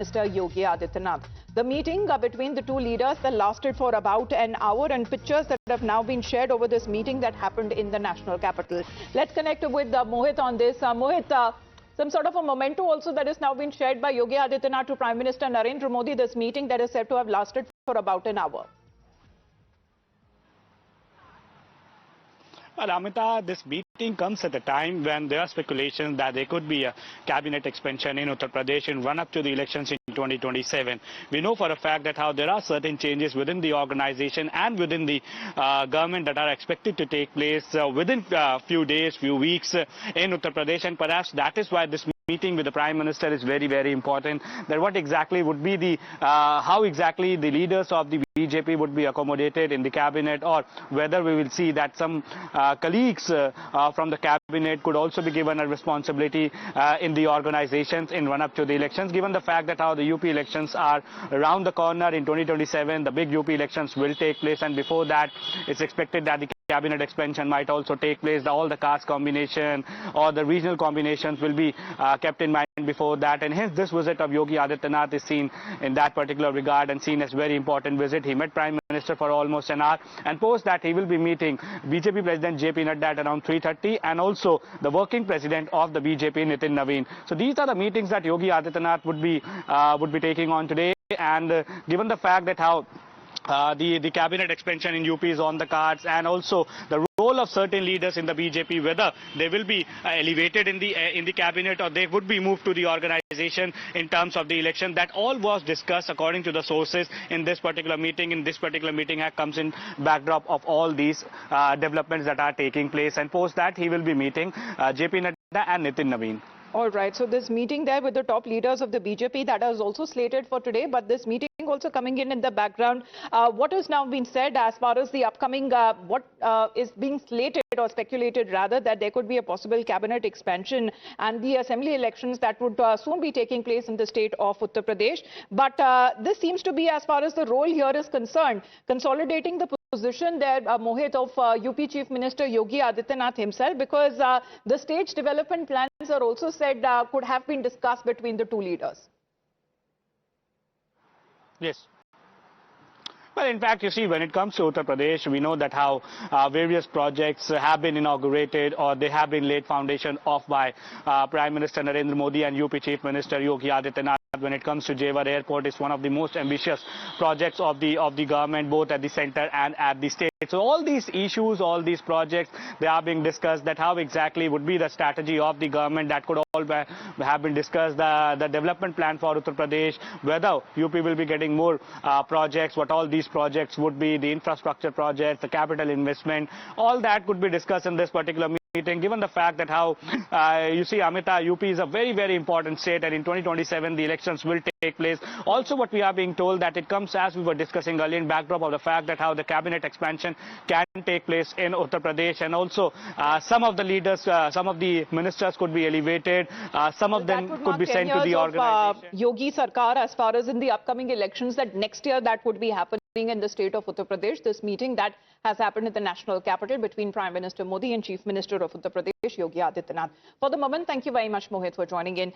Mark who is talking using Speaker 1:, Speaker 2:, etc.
Speaker 1: Minister Yogi Adityanath. The meeting between the two leaders that lasted for about an hour, and pictures that have now been shared over this meeting that happened in the national capital. Let's connect with Mohit on this. Mohit, some sort of a memento also that has now been shared by Yogi Adityanath to Prime Minister Narendra Modi, this meeting that is said to have lasted for about an hour.
Speaker 2: Well, Amita, this meeting comes at a time when there are speculations that there could be a cabinet expansion in Uttar Pradesh in run-up to the elections in 2027. We know for a fact that how there are certain changes within the organization and within the government that are expected to take place within a few days, few weeks in Uttar Pradesh, and perhaps that is why this meeting with the Prime Minister is very, very important. That what exactly would be the, how exactly the leaders of the BJP would be accommodated in the cabinet, or whether we will see that some colleagues from the cabinet could also be given a responsibility in the organizations in run-up to the elections, given the fact that how the UP elections are around the corner in 2027, the big UP elections will take place, and before that it's expected that the cabinet expansion might also take place. All the caste combination or the regional combinations will be kept in mind before that, and hence this visit of Yogi Adityanath is seen in that particular regard and seen as very important visit. He met Prime Minister for almost an hour, and post that he will be meeting BJP President JP Nadda at around 3:30 and also the working president of the BJP Nitin Naveen. So these are the meetings that Yogi Adityanath would be taking on today, and given the fact that how the cabinet expansion in UP is on the cards, and also the role of certain leaders in the BJP, whether they will be elevated in the cabinet or they would be moved to the organization in terms of the election, that all was discussed according to the sources in this particular meeting. In this particular meeting comes in backdrop of all these developments that are taking place, and post that he will be meeting JP Nadda and Nitin Naveen.
Speaker 1: All right, so this meeting there with the top leaders of the BJP, that is also slated for today, but this meeting also coming in the background. What has now been said as far as the upcoming, what is being slated or speculated rather, that there could be a possible cabinet expansion and the assembly elections that would soon be taking place in the state of Uttar Pradesh. But this seems to be, as far as the role here is concerned, consolidating the position there, Mohit, of UP Chief Minister Yogi Adityanath himself, because the stage development plans are also said could have been discussed between the two leaders.
Speaker 2: Yes. Well, in fact, you see, when it comes to Uttar Pradesh, we know that how various projects have been inaugurated or they have been laid foundation of by Prime Minister Narendra Modi and UP Chief Minister Yogi Adityanath. When it comes to Jewar Airport, it's one of the most ambitious projects of the government, both at the center and at the state. So all these issues, all these projects, they are being discussed, that how exactly would be the strategy of the government. That could all have been discussed. The development plan for Uttar Pradesh, whether UP will be getting more projects, what all these projects would be, the infrastructure projects, the capital investment, all that could be discussed in this particular meeting, given the fact that how, you see, Amita, UP is a very, very important state, and in 2027 the elections will take place. Also, what we are being told that it comes, as we were discussing earlier, in backdrop of the fact that how the cabinet expansion can take place in Uttar Pradesh, and also some of the leaders, some of the ministers could be elevated, some of them could be sent to the organization.
Speaker 1: Yogi Sarkar, as far as in the upcoming elections, that next year that would be happening in the state of Uttar Pradesh. This meeting that has happened in the national capital between Prime Minister Modi and Chief Minister of Uttar Pradesh, Yogi Adityanath. For the moment, thank you very much, Mohit, for joining in.